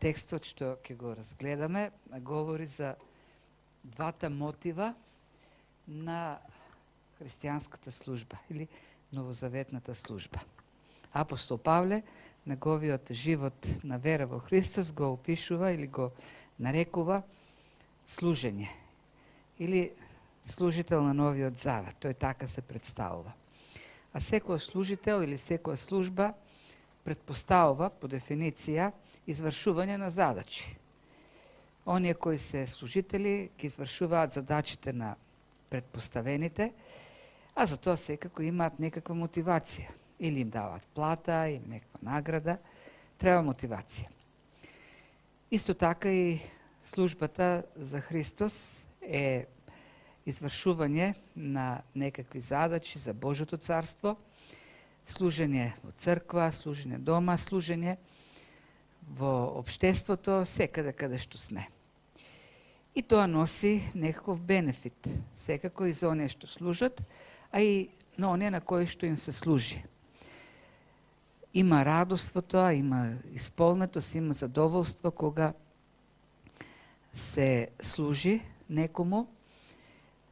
текстот што ќе го разгледаме говори за двата мотива на христијанската служба или новозаветната служба. Апостол Павле неговиот живот на вера во Христос го опишува или го нарекува служење или служител на новиот завет. Тој така се представува. А секој служител или секоја служба предпоставува по дефиниција извршување на задачи. Оние кои се служители ќе извршуваат задачите на предпоставените, а за тоа секако имаат некаква мотивација. Или им даваат плата, или некаква награда. Треба мотивација. Исто така и службата за Христос е извршување на некакви задачи за Божјото царство, служење во црква, служење дома, служење во општеството, секаде каде што сме. И тоа носи некаков бенефит, секако и за оние што служат, а и на оние на кои што им се служи. Има радост во тоа, има исполнетост, има задоволство кога се служи некому,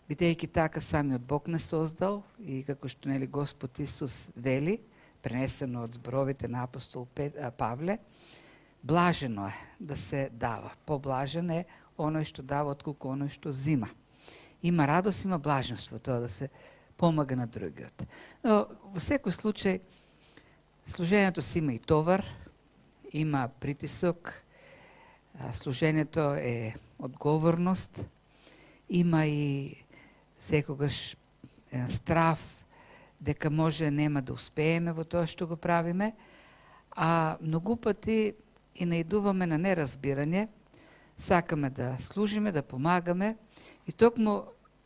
бидејќи така самиот Бог не создал и како што нели Господ Исус вели, пренесено од зборовите на апостол Павле, блажено е да се дава. Поблажен е оној што дава отколку оној што зима. Има радост, има блаженство тоа да се помага на другиот. Но во секој случај служењето си има и товар, има притисок, служењето е одговорност, има и секогаш страв дека може нема да успееме во тоа што го правиме, а многу пати и наидуваме на неразбирање, сакаме да служиме, да помагаме и токму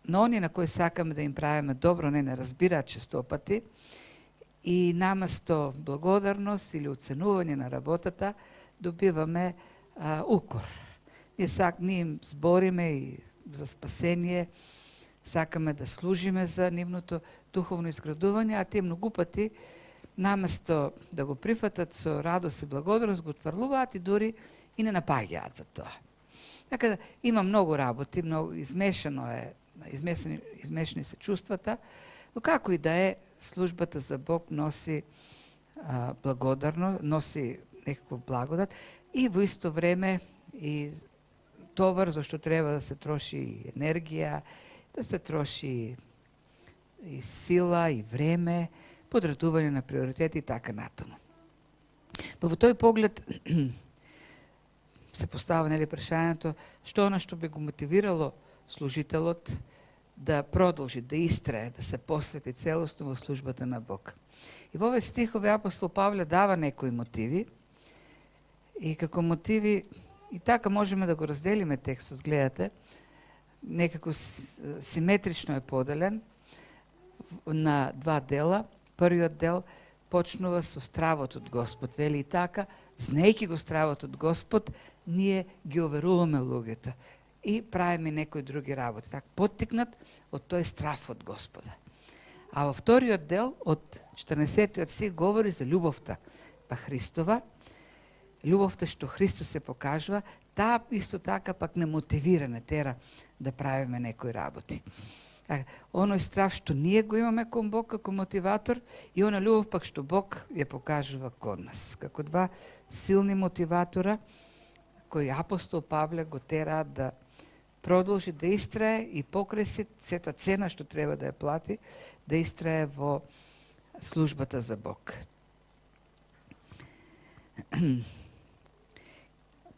на оние на кои сакаме да им правиме добро не разбираат често пати и наместо благодарност или оценување на работата добиваме укор. Ние им збориме и за спасение, сакаме да служиме за нивното духовно изградување, а тие многу пати наместо да го прифатат со радост и благодарност, го отврлуваат и дури и не напаѓаат за тоа. Така да има многу работи, многу измешани се чувствата, но како и да е, службата за Бог носи благодарно, носи некаков благодат и во исто време и товар, зашто треба да се троши и енергија, да се троши и сила, и време, подредување на приоритети и така натаму. Во тој поглед се постава прашањето што она што би го мотивирало служителот да продолжи, да истрае, да се посвети целосно во службата на Бог. И во овој стихови апостол Павле дава некои мотиви и како мотиви и така можеме да го разделиме текстот, гледате, некако симетрично е поделен на два дела. Првиот дел почнува со стравот од Господ. Вели и така, знаејќи го стравот од Господ, ние ги оверуваме луѓето и правиме некои други работи. Така, поттикнат од тој страв од Господа. А во вториот дел, од 14-тиот стих, говори за љубовта па Христова, љубовта што Христос се покажува, таа исто така пак не мотивира, не тера да правиме некои работи. Оној страв што ние го имаме кон Бог како мотиватор и она љубов пак што Бог ја покажува кон нас. Како два силни мотиватора кои апостол Павле го тераат да продолжи да истрае и покрај сета цена што треба да ја плати, да истрае во службата за Бог.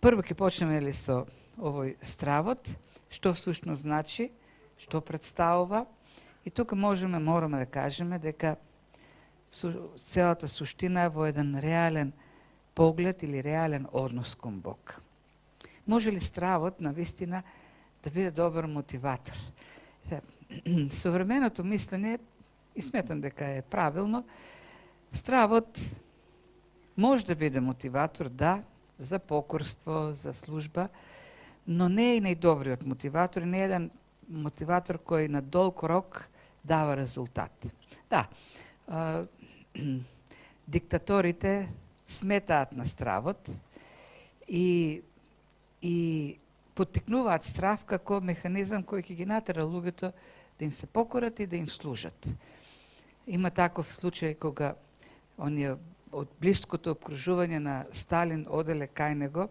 Прво ќе почнеме со овој стравот, што всушност значи, што представува. И тука мораме да кажеме дека целата суштина е во еден реален поглед или реален однос кон Бог. Може ли стравот навистина да биде добар мотиватор? Современото мислење, и сметам дека е правилно, стравот може да биде мотиватор, да, за покорство, за служба, но не е и најдобриот мотиватор, не е еден мотиватор кој на долг рок дава резултат. Да, диктаторите сметаат на стравот и поттикнуваат страв како механизам кој ќе ги натера луѓето да им се покорат и да им служат. Има таков случај кога оние од блиското обкружување на Сталин оделе кај него,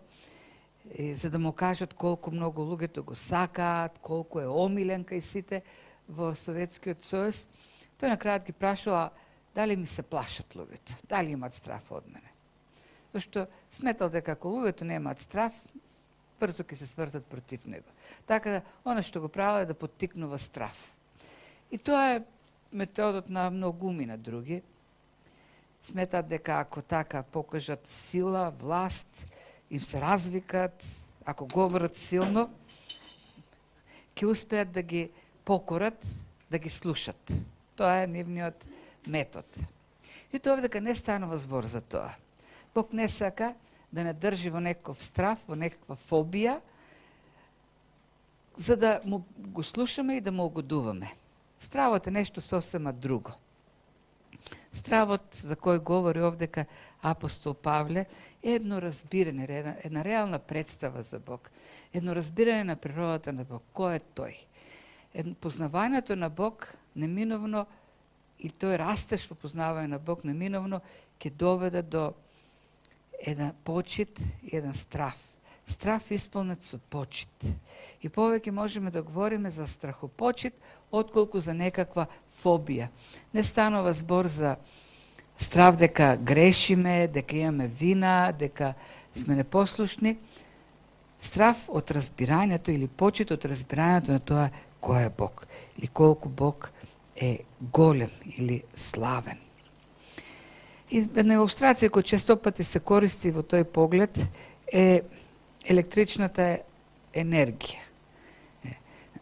за да му кажат колку многу луѓето го сакаат, колку е омилен кај сите во Советскиот сојуз. Тој на крајот ги прашува дали ми се плашат луѓето, дали имаат страф од мене. Зашто сметал дека ако луѓето немаат страф, брзо ќе се свртат против него. Така да, она што го правила е да поттикнува страф. И тоа е методот на многуми на други. Сметат дека ако така покажат сила, власт, им се развикат, ако говорат силно, ќе успеат да ги покорат, да ги слушат. Тоа е нивниот метод. И тоа дека не станува збор за тоа. Бог не сака да не држи во некаков страф, во некаква фобија, за да му го слушаме и да му угодуваме. Стравот е нешто сосема друго. Стравот за кој говори овдека апостол Павле е едно разбирање, една реална представа за Бог. Едно разбирање на природата на Бог. Кој е тој? Познавањето на Бог неминовно и тој растеж во познавање на Бог неминовно ќе доведе до еден почит и еден страф. Страф исполнет со почит. И повеќе можеме да говориме за страхопочит, отколку за некаква фобија. Не станува збор за страф дека грешиме, дека имаме вина, дека сме непослушни. Страф од разбирањето или почит од разбирањето на тоа кој е Бог или колку Бог е голем или славен. И една илустрација која често пати се користи во тој поглед е електричната енергија.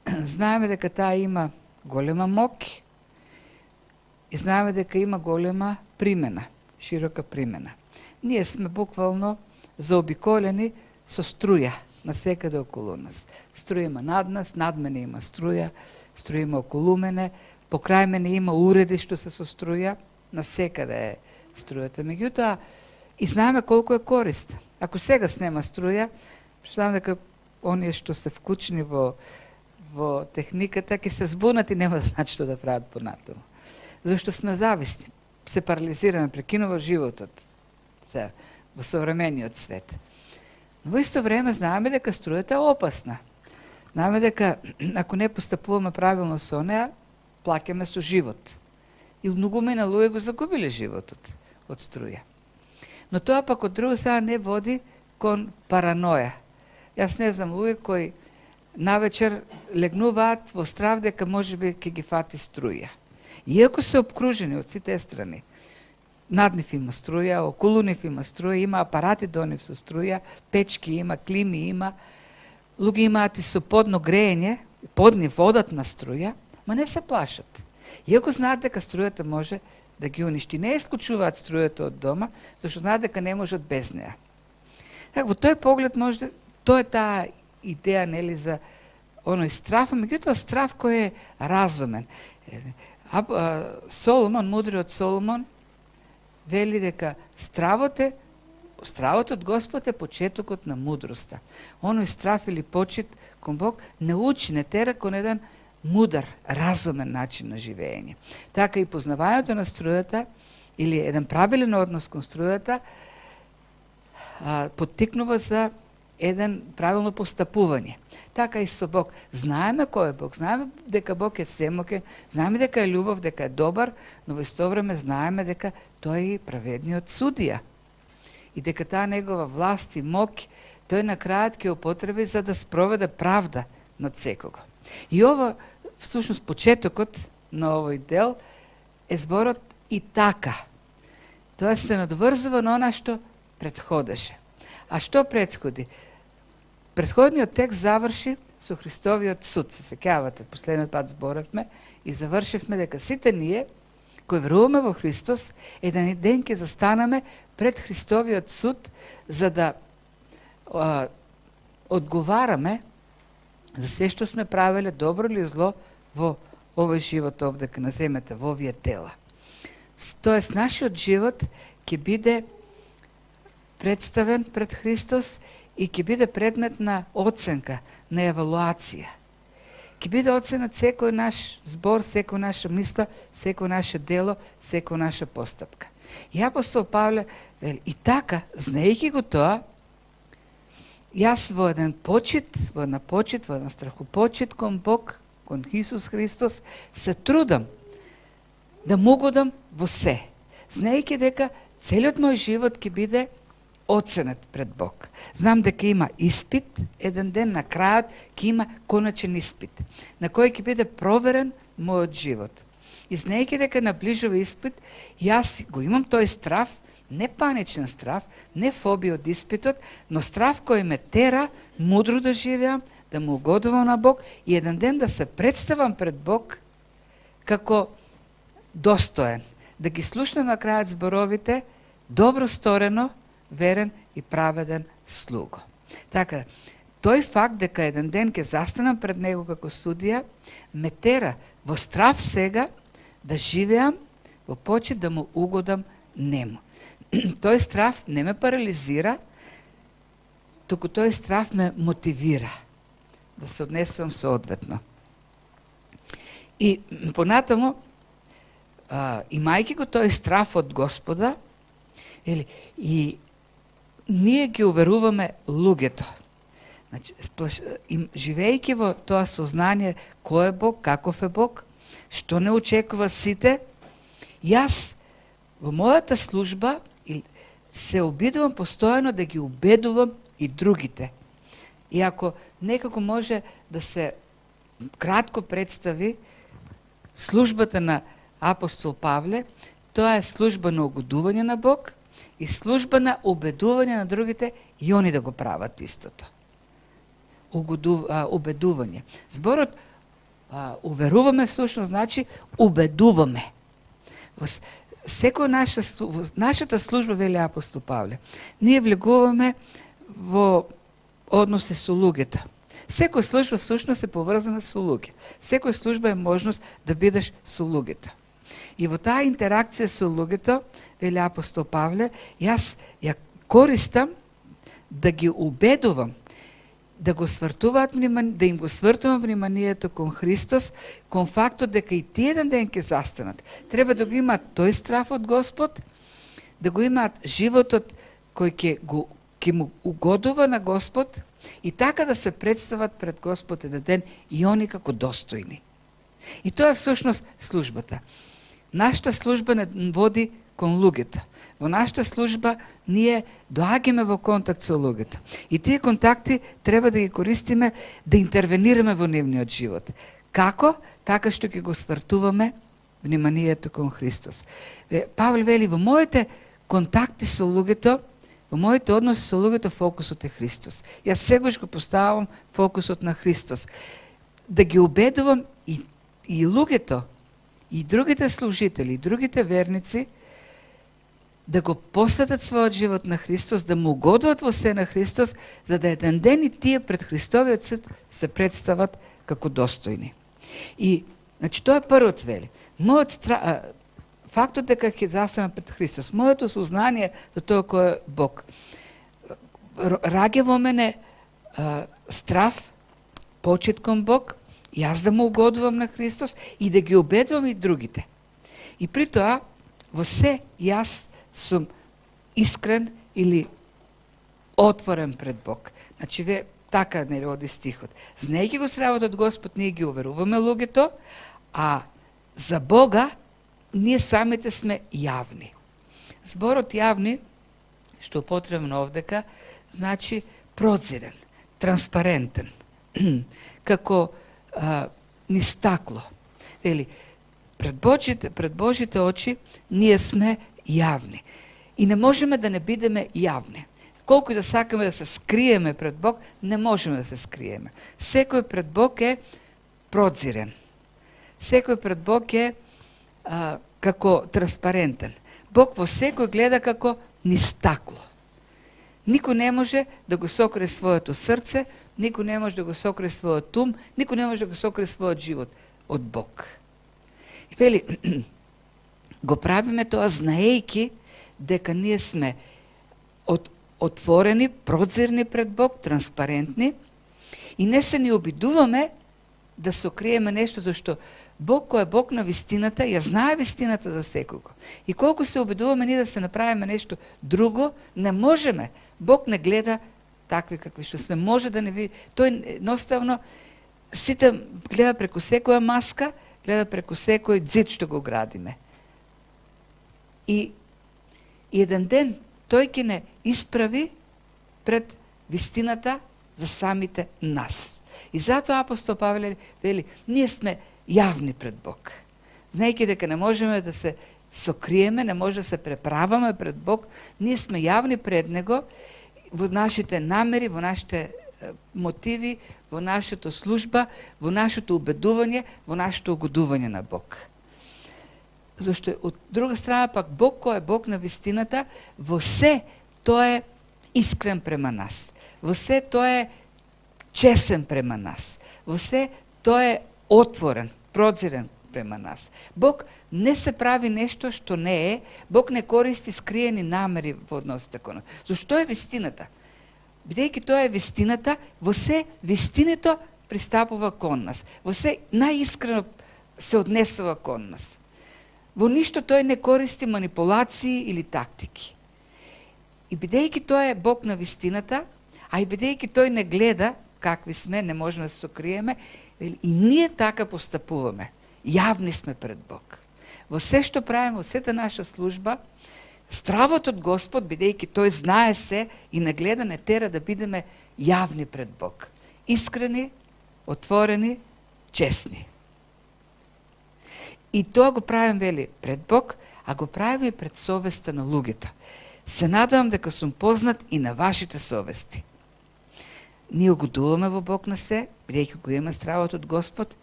Знаеме дека таа има голема мок и знаеме дека има голема примена, широка примена. Ние сме буквално заобиколени со струја насекаде околу нас. Струја има над нас, над мене има струја има околу мене, покрај мене има уреди што се со струја, насекаде е струјата. Меѓутоа, и знаеме колку е користна. Ако сега снема струја, знам дека оние што се вклучени во техниката ќе се збунат и нема да знаат што да прават понатаму. Зашто сме зависни, се парализираме, прекинува животот се во современиот свет. Но во исто време знаеме дека струјата е опасна. Знаеме дека ако не постапуваме правилно со неа, плаќаме со живот. И многумина луѓе го загубиле животот од струја. Но тоа пак од друга страна не води кон параноја. Јас не знам луѓе кои навечер легнуваат во страв дека можеби ќе ги фати струја. Иако се обкружени од сите страни. Над нив има струја, околу нив има струја, има апарати до нив со струја, печки има, клими има, луѓе имаат и со подно греење, под нив водат на струја, ма не се плашат. Иако знаат дека струјата може да ги уништи. Не исклучуваат струјата од дома, зашто знаат дека не можат без неа. Во тој поглед може, тоа е таа идеја, нели, за оној страф, меѓутоа страф кој е разумен. Соломон, мудриот Соломон, вели дека стравот од Господ е почетокот на мудроста. Оној страф или почит кон Бог не учи, не тера кон еден мудар, разумен начин на живење. Така и познавањето на струјата или еден правилен однос кон струјата поттикнува за еден правилно постапување. Така и со Бог. Знаеме кој е Бог, знаеме дека Бог е семоќен, знаеме дека е љубов, дека е добар, но во исто време знаеме дека тој е праведниот судија. И дека таа негова власт и мок, тој на крајот ќе употреби за да спроведе правда над секого. И ова, всушност, почетокот на овој дел е зборот и така. Тоа се надврзува на она што претходеше. А што претходи? Претходниот текст заврши со Христовиот суд. Се сеќавате, последниот пат зборавме и завршивме дека сите ние кои веруваме во Христос, еден ден ќе застанаме пред Христовиот суд за да одговараме за се што сме правеле, добро или зло, во овој живот овдека на земјата, во овие тела. Тоест, нашиот живот ќе биде представен пред Христос и ќе биде предмет на оценка, на евалуација. Ќе биде оценет секој наш збор, секој наша мисла, секој наше дело, секој наша постапка. И апостол Павле вели, и така, знаејќи го тоа, јас во еден страхопочит кон Бог, кон Исус Христос, се трудам да му угодам во се. Знаејќи дека целиот мој живот ќе биде оценет пред Бог. Знам дека има испит, еден ден на крајот ќе има коначен испит, на кој ќе биде проверен мојот живот. И знаејќи дека наближува испит, јас го имам тој страв, не паничен страв, не фобија од испитот, но страв кој ме тера мудро да живеам, да му угодувам на Бог и еден ден да се представам пред Бог како достоен, да ги слушнам на крајот зборовите добро сторено, верен и праведен слуго. Така, тој факт дека еден ден ќе застанам пред него како судија, ме тера во страв сега да живеам во почит да му угодам нему. Тој страв не ме парализира, туку тој страв ме мотивира да се однесувам соодветно. И понатаму, имајќи го тој страв од Господа, и ние ги уверуваме луѓето. Значи, живејќи во тоа сознание кој е Бог, каков е Бог, што не очекува сите, јас во мојата служба се обидувам постојано да ги убедувам и другите. И ако некако може да се кратко представи службата на апостол Павле, тоа е служба на угодување на Бог и служба на убедување на другите и они да го прават истото. Убедување. Зборот уверуваме всушност значи убедуваме. Секој нашата служба, вели апостол Павле, ние влегуваме во односи со луѓето. Секој служба всушност е поврзана со луѓе. Секој служба е можност да бидеш со луѓето. И во таа интеракција со луѓето, вели апостол Павле, јас ја користам да ги убедувам да го свртуваат да им го свртувам вниманието кон Христос, кон фактот дека и тие еден ден ќе застанат. Треба да го имаат тој страв од Господ, да го имаат животот кој ќе му угодува на Господ и така да се представат пред Господ еден ден и они како достојни. И тоа е всушност службата. Нашата служба не води кон луѓето. Во нашата служба ние доаѓаме во контакт со луѓето. И тие контакти треба да ги користиме да интервенираме во нивниот живот. Како? Така што ќе го свртуваме вниманието кон Христос. Павле вели, во моите контакти со луѓето, во моите односи со луѓето, фокусот е Христос. Јас сегаш го поставам фокусот на Христос. Да ги убедувам и луѓето, и другите служители, и другите верници, да го посветат својот живот на Христос, да му угодуват во се на Христос, за да еден ден и тие пред Христовиот суд се представат како достојни. И, значи, тоа е првот вели. Фактот дека ќе застанам пред Христос, моето сознание за тоа кој е Бог, раѓа во мене страв, почит кон Бог, јас да му угодувам на Христос и да ги убедувам и другите. И при тоа, во се јас сум искрен или отворен пред Бог. Значи, така не роди стихот. Знаејќи го сравот од Господ, ние ги уверуваме луѓето, а за Бога ние самите сме јавни. Зборот јавни, што употребно овдека, значи прозирен, транспарентен, како ни стакло. Вели, пред Божите очи ние сме јавни. И не можеме да не бидеме јавни. Колку и да сакаме да се скриеме пред Бог, не можеме да се скриеме. Секој пред Бог е прозирен. Секој пред Бог е како транспарентен. Бог во секој гледа како ни стакло. Никој не може да го сокрие своето срце, никој не може да го сокрие својот ум, никој не може да го сокрие својот живот од Бог. И вели, го правиме тоа знаејќи дека ние сме од отворени, прозирни пред Бог, транспарентни и не се ни обидуваме да сокриеме нешто, зашто Бог кој е Бог на вистината, ја знае вистината за секого. И колку се обидуваме ние да се направиме нешто друго, не можеме. Бог не гледа такви какви што сме. Може да не види. Тој едноставно сите гледа преку секоја маска, гледа преку секој ѕид што го градиме. И еден ден тој ќе не исправи пред вистината за самите нас. И затоа апостол Павле вели, ние сме јавни пред Бог. Знаејќи дека не можеме да се сокриеме, не може да се преправаме пред Бог, ние сме јавни пред Него во нашите намери, во нашите мотиви, во нашата служба, во нашето убедување, во нашето угодување на Бог. Зашто од друга страна пак Бог кој е Бог на вистината, во се тој е искрен према нас. Во се тој е чесен према нас. Во се тој е отворен, прозирен према нас. Бог не се прави нешто што не е, Бог не користи скриени намери во односите кон нас. Зашто е вистината? Бидејќи тоа е вистината, во се вистинито пристапува кон нас. Во се најискрено се однесува кон нас. Во ништо тој не користи манипулации или тактики. И бидејќи тој е Бог на вистината, а и бидејќи тој не гледа какви сме, не можеме да се сокриеме, и ние така постапуваме. Јавни сме пред Бог. Во се што правиме, во сета наша служба, стравот од Господ, бидејќи тој знае се и не гледа, не тера да бидеме јавни пред Бог. Искрени, отворени, честни. И тоа го правим, вели, пред Бог, а го правим и пред совеста на луѓето. Се надавам дека сум познат и на вашите совести. Ние угодуваме во Бог на се, бидејќи го имаме стравот од Господ,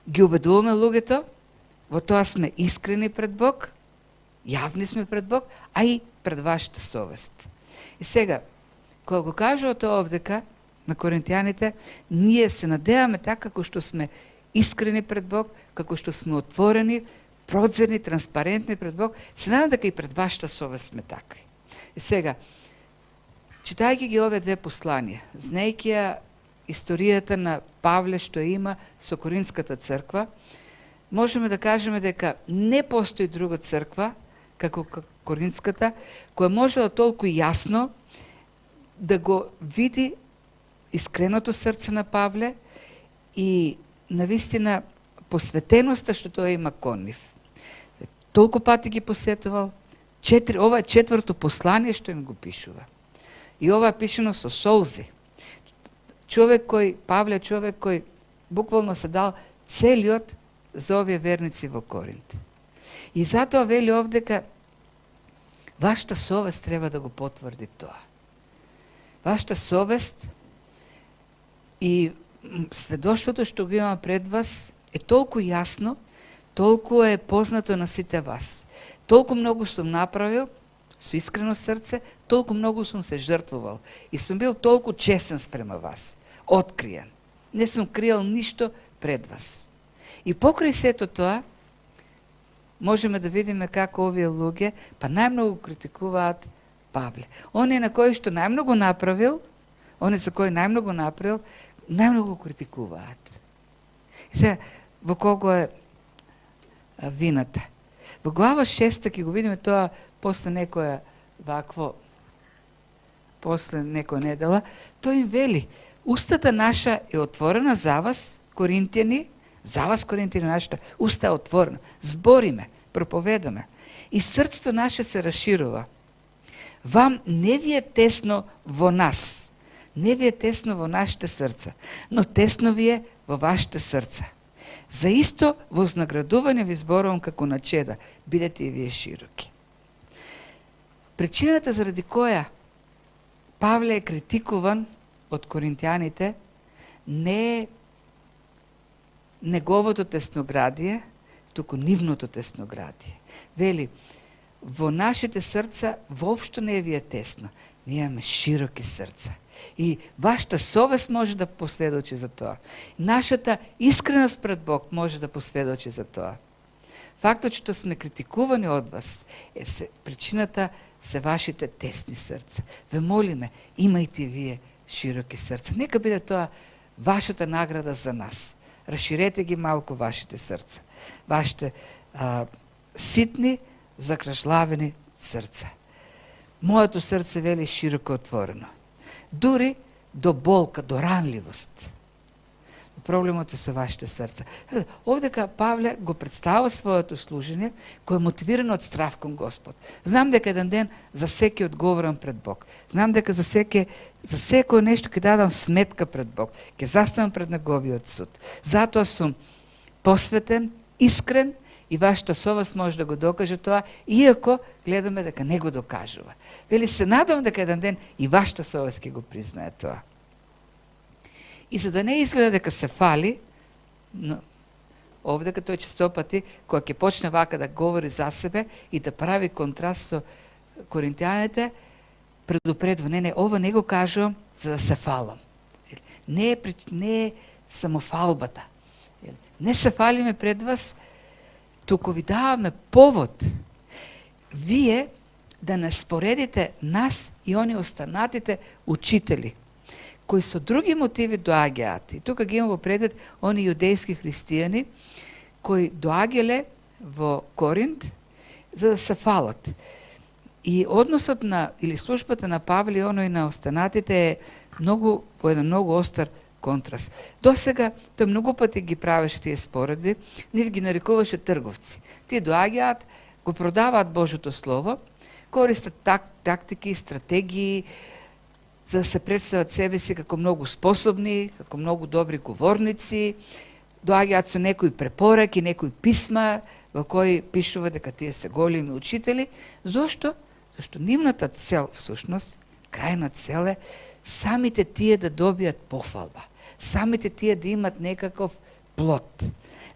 ги убедуваме луѓето, во тоа сме искрени пред Бог, јавни сме пред Бог, а и пред вашата совест. И сега, кога го кажува тоа овдека на коринтијаните, ние се надеваме така како што сме искрени пред Бог, како што сме отворени, прозирни, транспарентни пред Бог, се надам дека и пред вашата совест сме такви. И сега, читајќи ги овие две посланија, знаејќи ја историјата на Павле што има со Коринската црква, можеме да кажеме дека не постои друга црква како Коринската, која можела толку јасно да го види искреното срце на Павле и навистина посветеноста што тој има кон нив. Толку пати ги посетувал, ова е четврто послание што им го пишува. И ова е пишено со солзи. Павле човек кој буквално се дал целиот за овие верници во Коринт. И затоа вели овдека, вашата совест треба да го потврди тоа. Вашата совест и сведоштвото што го имам пред вас е толку јасно, толку е познато на сите вас. Толку многу сум направил со искрено срце, толку многу сум се жртвувал и сум бил толку чесен спрема вас, откриен. Не сум криел ништо пред вас. И покрај сето тоа, можеме да видиме како овие луѓе, па најмногу критикуваат Павле. Оне на кој што најмногу направил, оне за кој најмногу направил, најмногу критикуваат. И сега, во кого е вината? Во глава 6 ќе го видиме тоа после некоја недела, тој им вели, устата наша е отворена за вас, коринтијани, нашата уста е отворена. Збориме, проповедаме. И срцето наше се расширува. Вам не ви е тесно во нас, не ви е тесно во нашите срца, но тесно ви е во вашите срца. За исто вознаградување ви зборувам како на чеда, бидете и вие широки. Причината заради која Павле е критикуван од коринтијаните не е неговото тесноградие, туку нивното тесноградие. Вели, во нашите срца воопшто не ви е тесно. Ние имаме широки срца. И вашата совест може да посведочи за тоа. Нашата искреност пред Бог може да посведочи за тоа. Фактот што сме критикувани од вас е причината се вашите тесни срца. Ве молиме, имајте вие широки срца. Нека биде тоа вашата награда за нас. Разширете ги малку вашите срца. Вашите ситни, закршлавени срца. Моето срце, вели, широко отворено. Дури до болка, до ранливост. Проблемот е со вашите срца. Овдека Павле го представува своето служење, кој е мотивирано од страв кон Господ. Знам дека еден ден за секој одговорам пред Бог. Знам дека за секој нешто ќе дадам сметка пред Бог. Ќе заставам пред Неговиот суд. Затоа сум посветен, искрен и вашата совест може да го докаже тоа, иако гледаме дека не го докажува. Вели, се надам дека еден ден и вашата совест ќе го признае тоа. И за да не изгледа дека се фали, но овдека тој честопати, која ќе почне вака да говори за себе и да прави контраст со коринтијаните, предупредува, не, ова не го кажувам за да се фалам. Не е само фалбата. Не се фалиме пред вас, туку ви даваме повод вие да не споредите нас и они останатите учители, кои со други мотиви доаѓаат. И тука ги имам во предвид они јудејски христијани кои доаѓале во Коринт за да се фалат. И односот на или службата на Павле и оној на останатите е во еден многу остар контраст. Досега тој многу пати ги правеше тие споредби, нив ги нарекуваше трговци. Тие доаѓаат, го продаваат Божјото слово, користат тактики, стратегии, за да се представат себе си како многу способни, како многу добри говорници, доаѓаат со некои препораки, некои писма во кои пишува дека тие се големи учители. Зошто? Зашто нивната цел, всушност, крајна цел е самите тие да добијат пофалба, самите тие да имат некаков плод.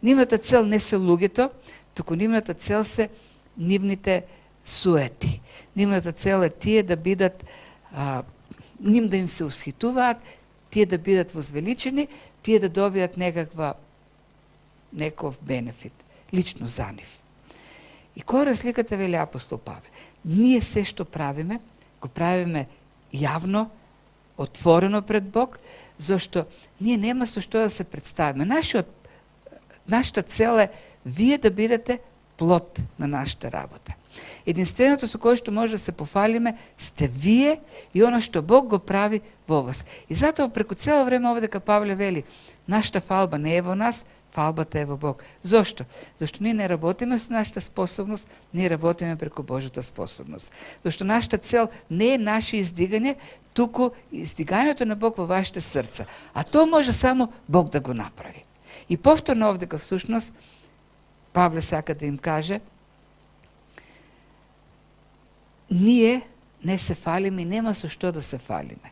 Нивната цел не се луѓето, туку нивната цел се нивните суети. Нивната цел е тие да бидат ним да им се усхитуваат, тие да бидат возвеличени, тие да добијат неков бенефит, лично за нив. И која разликата, вели апостол Павле? Ние се што правиме, го правиме јавно, отворено пред Бог, зашто ние нема со што да се представиме. Нашата цел е вие да бидете плод на нашата работа. Единственото со кое што може да се пофалиме сте вие и оно што Бог го прави во вас. И затоа преку цело време овдека Павле вели, нашата фалба не е во нас, фалбата е во Бог. Зошто? Зашто ние не работиме со нашата способност, ние работиме преку Божјата способност. Зашто нашата цел не е наше издигање, туку издигањето на Бог во вашите срца. А тоа може само Бог да го направи. И повторно овдека всушност Павле сака да им каже, ние не се фалиме и нема со што да се фалиме.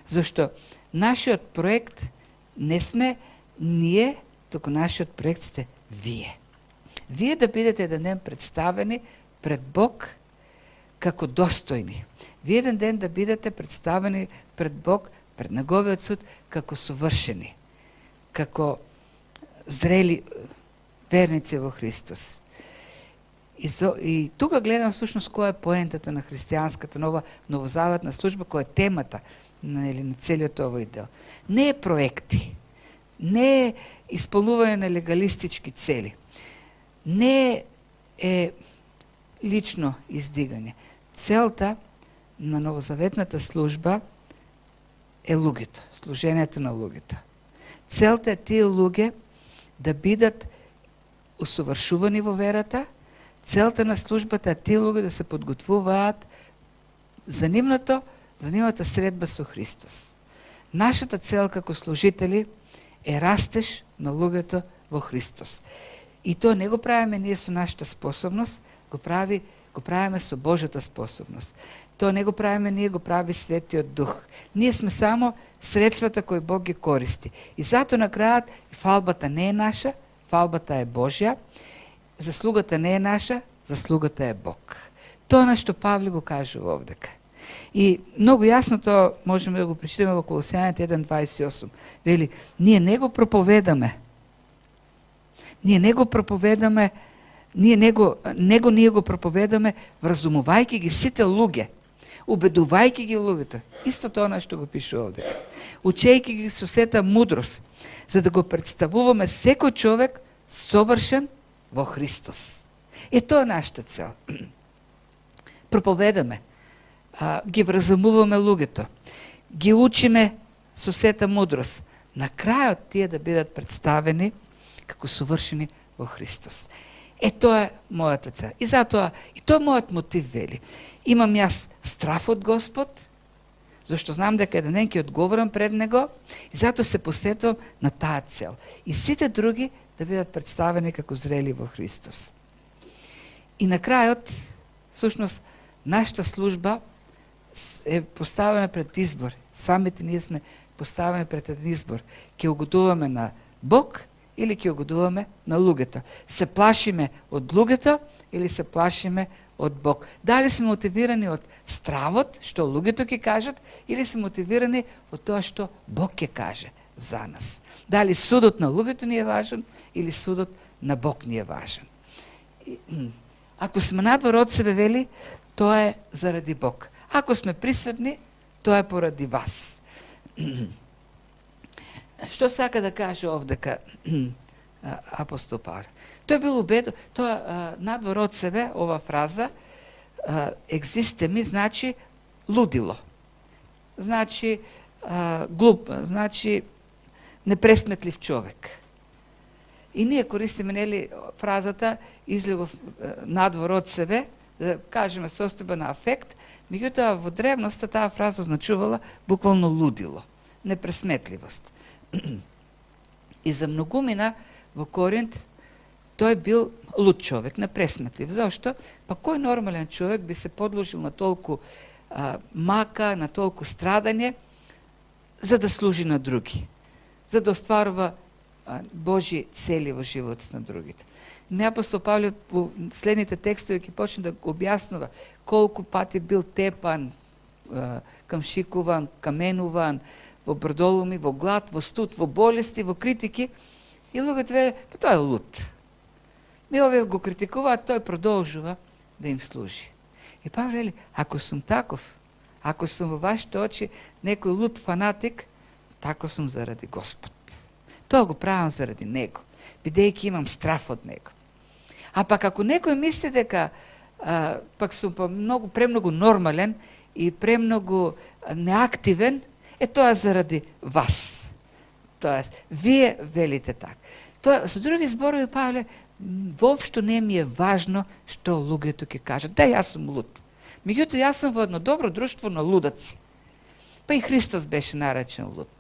Зашто нашиот проект не сме ние, туку нашиот проект сте вие. Вие да бидете еден ден представени пред Бог како достојни. Вие еден ден да бидете представени пред Бог, пред Неговиот суд, како совршени, како зрели верници во Христос. И тука гледам всушност која е поентата на христијанската новозаветна служба, која е темата на целиот овој дел. Не е проекти, не е исполнување на легалистички цели, не е лично издигање. Целта на новозаветната служба е луѓето, служењето на луѓето. Целта е тие луѓе да бидат усовршувани во верата. Целта на службата е тие луѓе да се подготвуваат за нивната средба со Христос. Нашата цел како служители е растеж на луѓето во Христос. И тоа не го правиме ние со нашата способност, го правиме со Божјата способност. Тоа не го правиме ние, го прави Светиот Дух. Ние сме само средствата кои Бог ги користи. И затоа на крајот фалбата не е наша, фалбата е Божја. Заслугата не е наша, заслугата е Бог. Тоа на што Павле го кажува овдека. И многу јасно тоа можеме да го прочитаме во Колосјаните 1:28. Вели, ние не го проповедаме. Ние не го проповедаме ние го проповедаме, вразумувајќи ги сите луѓе, убедувајќи ги луѓето. Истото она што го пише овде. Учејќи ги со сета мудрост, за да го представуваме секој човек совршен во Христос. Тоа е нашата цел. Проповедаме, ги вразумуваме луѓето, ги учиме со сета мудрост. На крајот тие да бидат представени како совршени во Христос. Тоа е мојата цел. И затоа, и тоа е мојот мотив, вели. Имам јас страф од Господ, зашто знам дека еден ден ќе одговорам пред Него, и затоа се посветувам на таа цел. И сите други да бидат представени како зрели во Христос. И на крајот, всушност, нашата служба е поставена пред избор. Самите ние сме поставени пред еден избор. Ќе угодуваме на Бог или ќе угодуваме на луѓето. Се плашиме од луѓето или се плашиме од Бог. Дали сме мотивирани од стравот, што луѓето ќе кажат, или сме мотивирани од тоа што Бог ќе каже за нас. Дали судот на луѓето ни е важен или судот на Бог ни е важен. Ако сме надвор од себе, вели, тоа е заради Бог. Ако сме присебни, тоа е поради вас. Што сака да каже овдека апостол Павле? Тој бил убеден, тоа надвор од себе, ова фраза, екзистеми, значи лудило. Значи глуп, значи непресметлив човек. И ние користиме, нели, фразата излегов надвор од себе, да кажеме состојба на афект, меѓутоа во древноста таа фраза означувала буквално лудило, непресметливост. И за многумина во Коринт тој бил луд човек, непресметлив. Зошто? Па кој нормален човек би се подложил на толку мака, на толку страдање, за да служи на други, за да остварува Божи цели во животот на другите. Апостол Павле во следните текстови ќе почне да го објаснува колку пати бил тепан, камшикуван, каменуван, во брдолуми, во глад, во студ, во болести, во критики. И луѓето веле, па тоа е луд. Ми овие го критикуваат, тој продолжува да им служи. И Павле вели, ако сум таков, ако сум во вашите очи некој луд фанатик, тако сум заради Господ. Тоа го правам заради Него, бидејќи имам страф од Него. А пак ако некој мисли дека пак сум премногу нормален и премногу неактивен, тоа заради вас. Тоест, вие велите така. Тоа, со други зборови, Павле, воопшто не ми е важно што луѓето ќе кажат. Да, јас сум луд. Меѓутоа, јас сум во едно добро друштво на лудаци. Па и Христос беше наречен луд.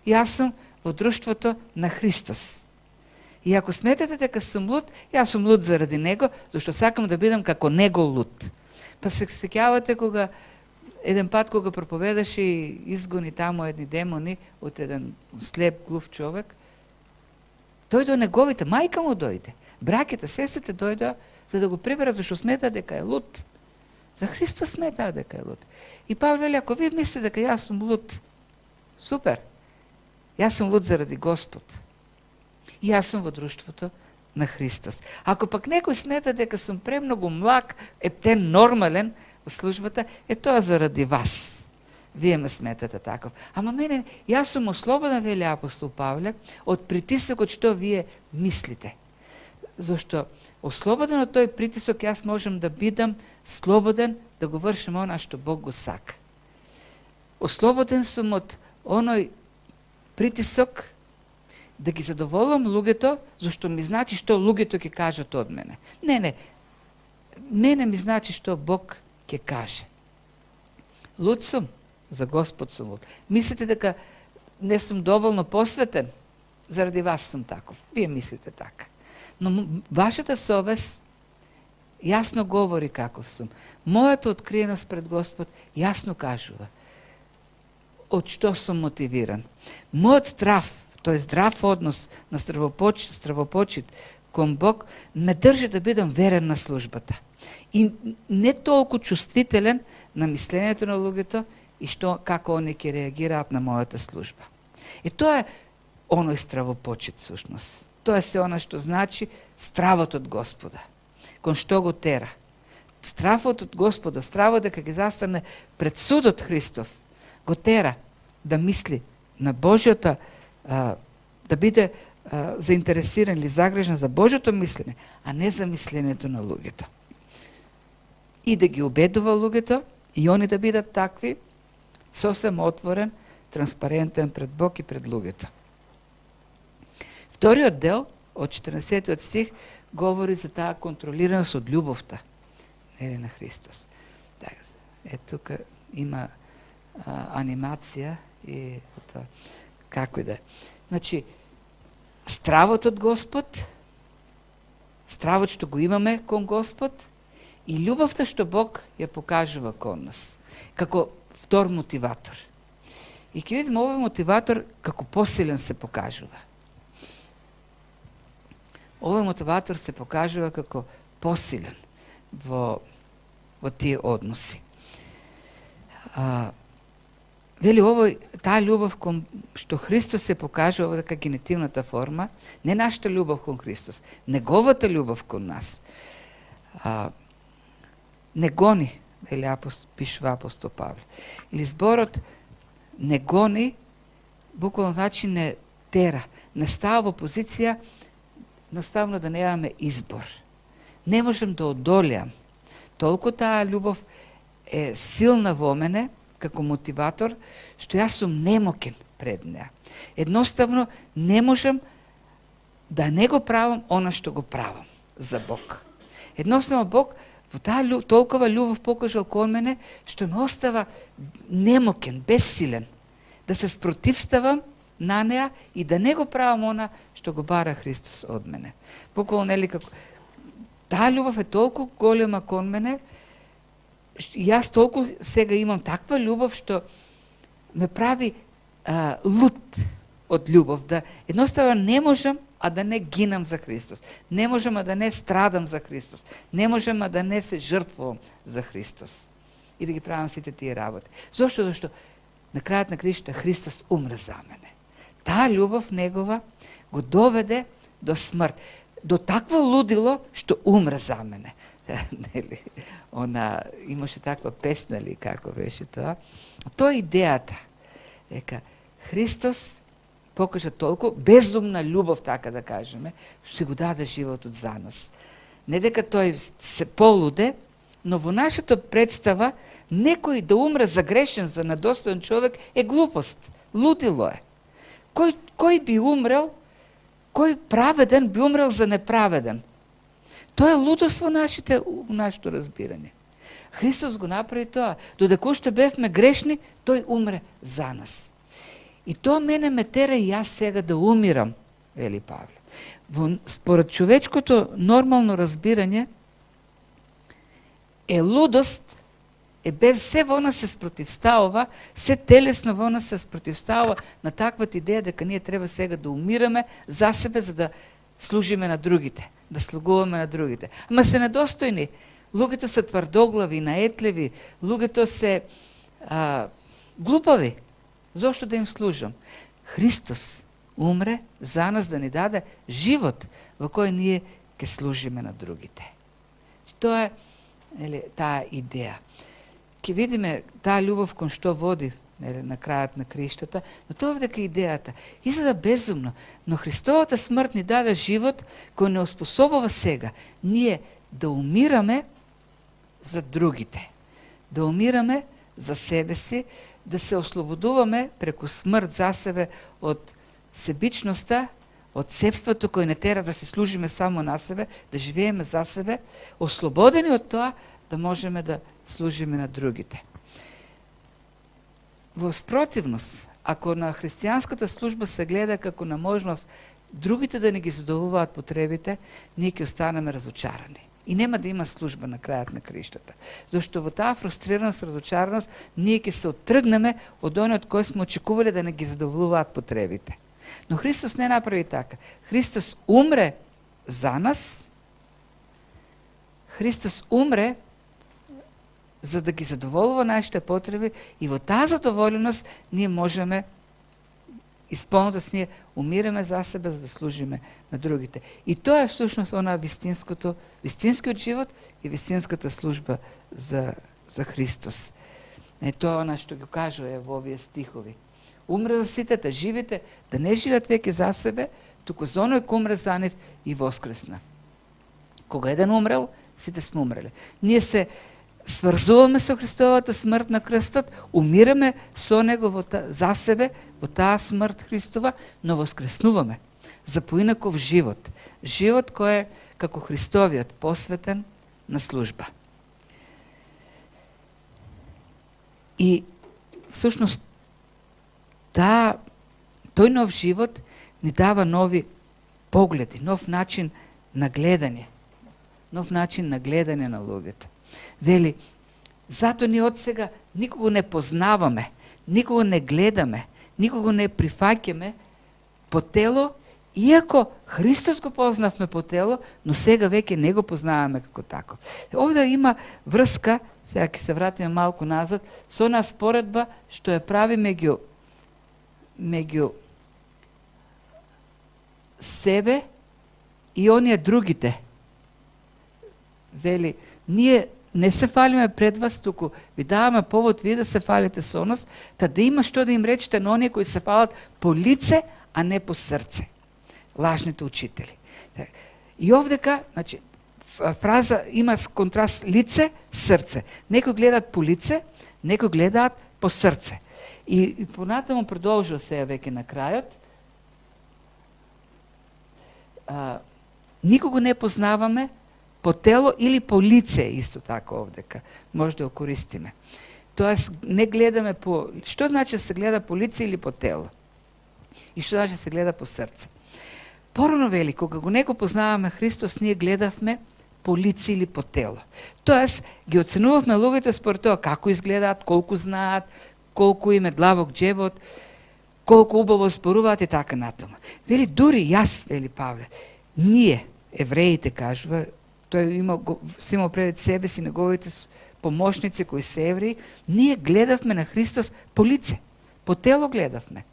Јас сум во друштвото на Христос. И ако сметате дека сум луд, јас сум луд заради Него, зашто сакам да бидам како Него луд. Па се сеќавате кога еден пат кога проповедаше и изгони таму едни демони од еден слеп, глув човек, тој до неговите, мајка му дојде, браките, сестрите дојдоа за да го приберат, зашто смета дека е луд. За Христос смета дека е луд. И Павле вели, ако ви мислите дека јас сум луд, супер. Јас сум луд заради Господ. И јас сум во друштвото на Христос. Ако пак некој смета дека сум премногу млак, ептен нормален во службата, тоа заради вас. Вие ме сметате таков. Ама мене, јас сум ослободен, вели апостол Павле, од притисокот што вие мислите. Зашто ослободен од тој притисок, јас можам да бидам слободен да го вршам она што Бог го сака. Ослободен сум од оној притисок да ги задоволам луѓето, зашто ми значи што луѓето ќе кажат од мене. Не. Мене ми значи што Бог ќе каже. Луд сум, за Господ сум луд. Мислите дека не сум доволно посветен? Заради вас сум таков. Вие мислите така. Но вашата совест јасно говори каков сум. Мојата откриеност пред Господ јасно кажува од што сум мотивиран. Мојот страв, тој здрав однос на стравопочит кон Бог, ме држи да бидам верен на службата. И не толку чувствителен на мисленето на луѓето и како они ќе реагираат на мојата служба. И тоа е оној стравопочит, сушност. Тоа е се она што значи стравот од Господа. Кон што го тера? Стравот од Господа, стравот дека ги застане пред судот Христов, го тера да мисли на Божјото, да биде заинтересиран или загрежен за Божјото мислене, а не за мисленето на луѓето. И да ги убедува луѓето, и они да бидат такви, сосем отворен, транспарентен пред Бог и пред луѓето. Вториот дел, од 14 стих, говори за таа контролираност од љубовта на Христос. Тука има анимација и тоа, како и да е. Значи, стравот од Господ, стравот што го имаме кон Господ и љубовта што Бог ја покажува кон нас, како втор мотиватор. И ќе видиме овој мотиватор како посилен се покажува. Овој мотиватор се покажува како посилен во тие односи. Вели овој, таа љубов кон што Христос се покажува дека генетивната форма, не нашата љубов кон Христос, неговата љубов кон нас. Не гони, вели пишува апостол Павле. Или зборот не гони, буквално значи не тера, не става во позиција едноставно да немаме избор. Не можам да одолеам. Толку таа љубов е силна во мене, како мотиватор, што јас сум немокен пред неа. Едноставно не можам да не го правам она што го правам за Бог. Едноставно Бог во таа толкова љубов покажал кон мене, што ме остава немокен, бессилен, да се спротивставам на неа и да не го правам она што го бара Христос од мене. Буквално, нели, како таа љубов е толку голема кон мене, јас толку сега имам таква љубов што ме прави лут од љубов, да едноставно не можам а да не гинам за Христос. Не можам а да не страдам за Христос. Не можам а да не се жртвувам за Христос. И да ги правам сите тие работи. Зошто? Зашто на крајот на краиштата Христос умре за мене. Таа љубов негова го доведе до смрт. До такво лудило што умре за мене. Нели? Она имаше таква песна ли како беше тоа. Тоа е идејата. Дека Христос покажа толку безумна љубов, така да кажеме, што го даде животот за нас. Не дека тој се полуде, но во нашата представа некој да умре за грешен, за недостоен човек е глупост, лудило е. Кој би умрел, кој праведен би умрел за неправеден? Тоа е лудост во нашето разбирање. Христос го направи тоа. Додека уште бевме грешни, тој умре за нас. И тоа мене ме тера и јас сега да умирам, вели Павле. Според човечкото нормално разбирање, е лудост, без се во нас се спротивставува, се телесно во нас се спротивставува на таквата идеја дека ние треба сега да умираме за себе, за да служиме на другите, да слугуваме на другите. Ама се недостојни. Луѓето се тврдоглави, наетливи, луѓето се глупави. Зошто да им служам? Христос умре за нас да ни даде живот во кој ние ќе служиме на другите. Тоа е таа идеја. Ќе видиме таа љубов кон што води на крајот на криштата, но тоа дека идејата изгледа безумно, но Христовата смрт ни даде живот кој не оспособува сега ние да умираме за другите, да умираме за себе си, да се ослободуваме преку смрт за себе од себичноста, од себството кој не тера да се служиме само на себе, да живееме за себе, ослободени од тоа да можеме да служиме на другите. Во спротивност, ако на христијанската служба се гледа како на можност другите да не ги задоволуваат потребите, ние ќе останеме разочарани. И нема да има служба на крајот на криштата. Зашто во таа фрустрираност, разочараност, ние ќе се оттргнеме од оној од кој сме очекувале да не ги задоволуваат потребите. Но Христос не направи така. Христос умре за нас. Христос умре за да ги задоволува нашите потреби и во таа задоволеност ние можеме исполнетост ние умираме за себе за да служиме на другите. И тоа е всушност она вистинскиот живот и вистинската служба за Христос. Тоа е она што го кажува во овие стихови. Умре за сите, да живите, да не живеат веќе за себе, туку за оној кој умре за нив и воскресна. Кога еден умрел, сите сме умрели. Ние се сврзуваме со Христовата смрт на крстот, умираме со Него за себе, во таа смрт Христова, но воскреснуваме за поинаков живот. Живот кој е како Христовиот, посветен на служба. И всушност тој нов живот ни дава нови погледи, нов начин на гледање. Нов начин на гледање на луѓето. Вели, зато ние од сега никого не познаваме, никого не гледаме, никого не прифаќаме по тело, иако Христос го познавме по тело, но сега веќе не го познаваме како тако. Овде има врска, сега ќе се вратиме малку назад, со она споредба што ја прави меѓу себе и оние другите. Вели, ние не се фалиме пред вас, туку ви даваме повод вие да се фалите со нас, та да има што да им речете на оние кои се фалат по лице, а не по срце. Лажните учители. И овдека, значи, фраза има контраст лице, срце. Некои гледаат по лице, некои гледаат по срце. И понатаму продолжува сега веќе на крајот. Никого не познаваме по тело или по лице, исто така овдека. Може да го користиме. Тоест, не гледаме по... Што значи да се гледа по лице или по тело? И што значи да се гледа по срце? Порано вели, кога го него познаваме Христос, ние гледавме по лице или по тело. Тоест, ги оценувавме луѓето според тоа како изгледаат, колку знаат, колку им е длавок джебот, колку убаво зборуваат и така натаму. Вели, дури јас, вели Павле, ние, евреите, кажува, тој си имал пред себе си неговите помошници кои се евреи, ние гледавме на Христос по лице, по тело гледавме.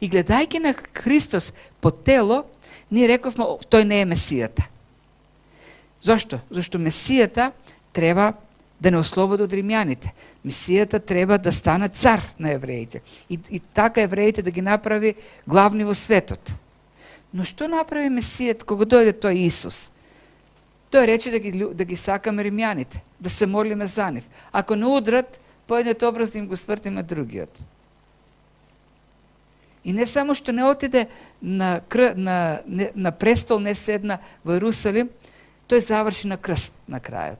И гледајќи на Христос по тело, ние рековме, тој не е Месијата. Зошто? Зашто Месијата треба да не ослободи од римјаните. Месијата треба да стане цар на евреите. И така евреите да ги направи главни во светот. Но што направи Месијата кога дојде тој Исус? Тој рече да ги сакаме римјаните, да се молиме за нив. Ако не удрат, по едниот образ им го свртиме другиот. И не само што не отиде на престол, не седна во Ерусалим, тој заврши на крст на крајот.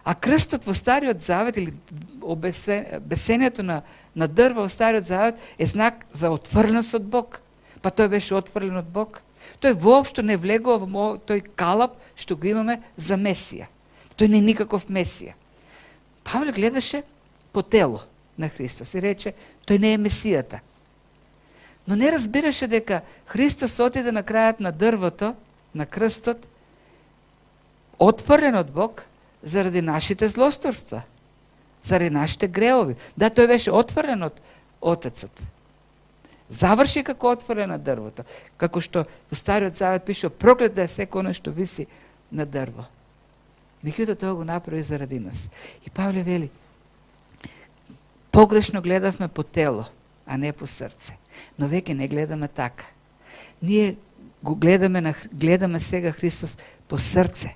А крстот во Стариот Завет, или бесењето на дрва во Стариот Завет, е знак за отврленост од Бог. Па тој беше отврлен од Бог. Тој воопшто не влегува во тој калап што го имаме за Месија. Тој не е никаков Месија. Павле гледаше по тело на Христос и рече, тој не е Месијата. Но не разбираше дека Христос отиде на крајот на дрвото, на крстот, отврлен од Бог, заради нашите злосторства, заради нашите греови. Да, тој беше отврлен од Отецот. Заврши како отворен на дрвото. Како што во Стариот Завет пише, проклет да е секој оној што виси на дрво. Меѓутоа тоа го направи заради нас. И Павле вели, погрешно гледавме по тело, а не по срце. Но веќе не гледаме така. Ние го гледаме сега Христос по срце.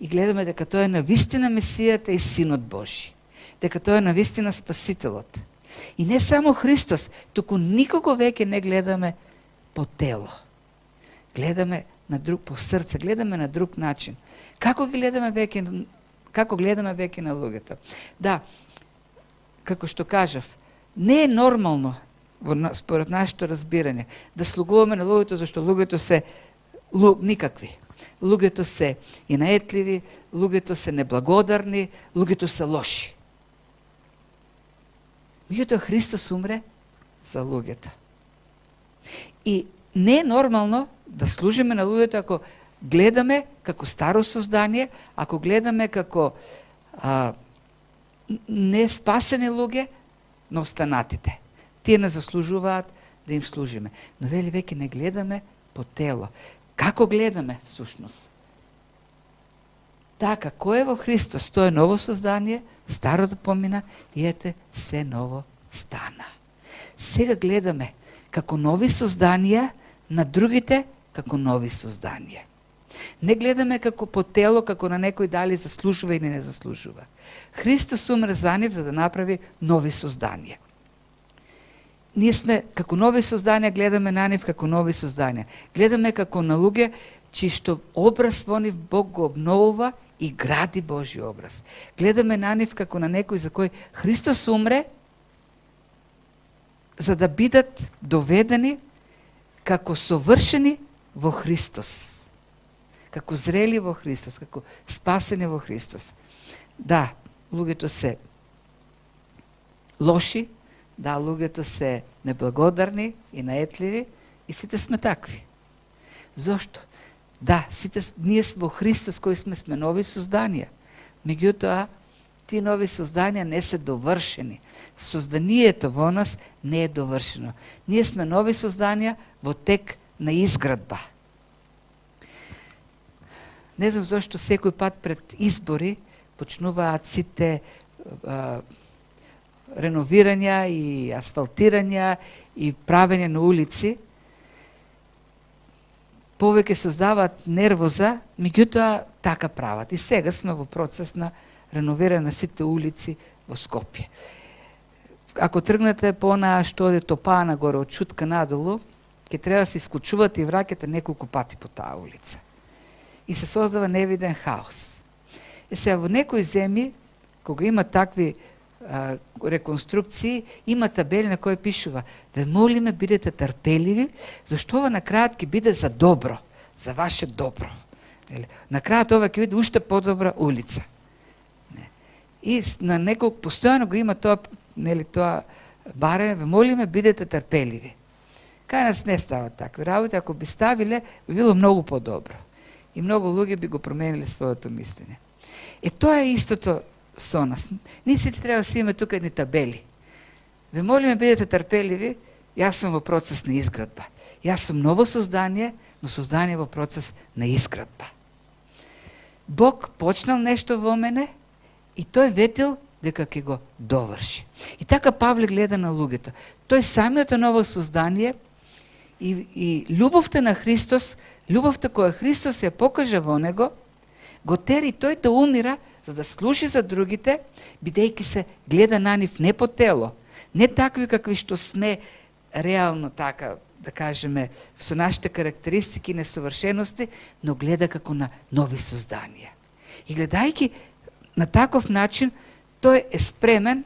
И гледаме дека тој е навистина Месијата и Синот Божи. Дека тој е навистина Спасителот. И не само Христос, туку никого веќе не гледаме по тело. Гледаме на друг, по срце, гледаме на друг начин. Како гледаме веќе на луѓето? Да, како што кажав, не е нормално, според нашето разбирање, да слугуваме на луѓето, зашто луѓето се никакви. Луѓето се инаетливи, луѓето се неблагодарни, луѓето се лоши. Меѓутоа Христос умре за луѓето. И не е нормално да служиме на луѓето ако гледаме како старо создание, ако гледаме како не спасени луѓе, но останатите. Тие не заслужуваат да им служиме. Но вели веќе не гледаме по тело. Како гледаме всушност? Така, кој е во Христос, тој е ново создание, старото помина и ете, се ново стана. Сега гледаме како нови созданија на другите како нови созданија. Не гледаме како по тело, како на некој дали заслужува или не заслужува. Христос умре за нив за да направи нови созданија. Ние сме како нови созданија, гледаме на нив како нови созданија. Гледаме како на луѓе чии што образ во нив Бог го обновува и гради Божи образ. Гледаме на нив како на некој за кој Христос умре за да бидат доведени како совршени во Христос. Како зрели во Христос, како спасени во Христос. Да, луѓето се лоши, да, луѓето се неблагодарни и наетливи и сите сме такви. Зошто? Да, сите ние во Христос кои сме нови созданија. Меѓутоа, тие нови созданија не се довршени. Созданието во нас не е довршено. Ние сме нови созданија во тек на изградба. Не знам зашто секој пат пред избори почнуваат сите реновирања и асфалтирања и правење на улици. Повеќе создаваат нервоза, меѓутоа така прават. И сега сме во процес на реновирање на сите улици во Скопје. Ако тргнете по онаа што оде Топана горе од Чутка надолу, ќе треба да се исклучувате и враќате неколку пати по таа улица. И се создава невиден хаос. И сега во некои земји, кога има такви реконструкции, има табели на кои пишува: ве молиме, бидете трпеливи, зашто ова на крајот ќе биде за добро, за ваше добро. На крајот ова ќе биде уште подобра улица. И на неколку постојано го има тоа, тоа барење: ве молиме, бидете трпеливи. Кај нас не става такви работи, ако би ставиле, би било многу подобро. И многу луѓе би го промениле своето мислење. Тоа е истото со нас. Ние сите треба да си имаме тука едни табели. Ве молиме, бидете трпеливи, јас сум во процес на изградба. Јас сум ново создание, но создание во процес на изградба. Бог почнал нешто во мене и тој ветил дека ќе го доврши. И така Павле гледа на луѓето. Тој самиот ново создание и љубовта на Христос, љубовта која Христос ја покажа во него, го тери тој да умира за да служи за другите, бидејќи се гледа на нив не по тело, не такви какви што сме реално така, да кажеме, со нашите карактеристики и несовршености, но гледа како на нови созданија. И гледајќи на таков начин, тој е спремен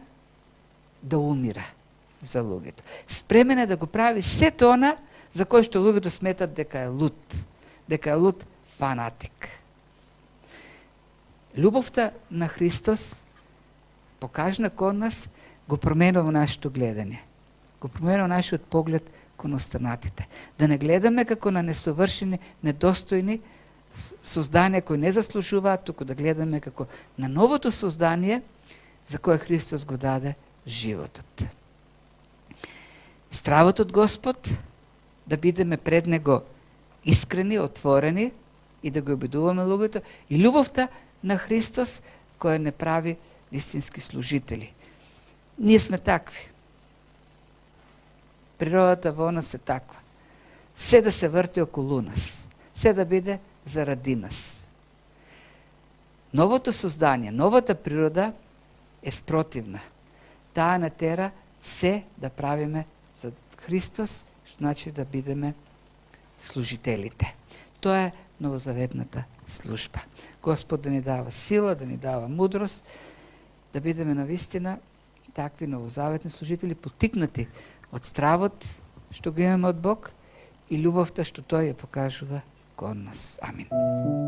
да умира за луѓето. Спремен е да го прави сето она за кој што луѓето сметат дека е луд фанатик. Љубовта на Христос, покажна кон нас, го променува нашето гледање. Го променува нашиот поглед кон останатите. Да не гледаме како на несовршени, недостојни созданија кои не заслужуваат, туку да гледаме како на новото создание за кое Христос го даде животот. Стравот од Господ, да бидеме пред Него искрени, отворени и да го обидуваме луѓето, и љубовта на Христос, која не прави вистински служители. Ние сме такви. Природата во нас е таква. Се да се врти околу нас. Се да биде заради нас. Новото создание, новата природа е спротивна. Таа не тера се да правиме за Христос, што значи да бидеме служителите. Тоа е новозаветната служба. Господ да ни дава сила, да ни дава мудрост, да бидеме навистина такви новозаветни служители, потикнати од стравот што го имаме од Бог и љубовта што тој ја покажува кон нас. Амин.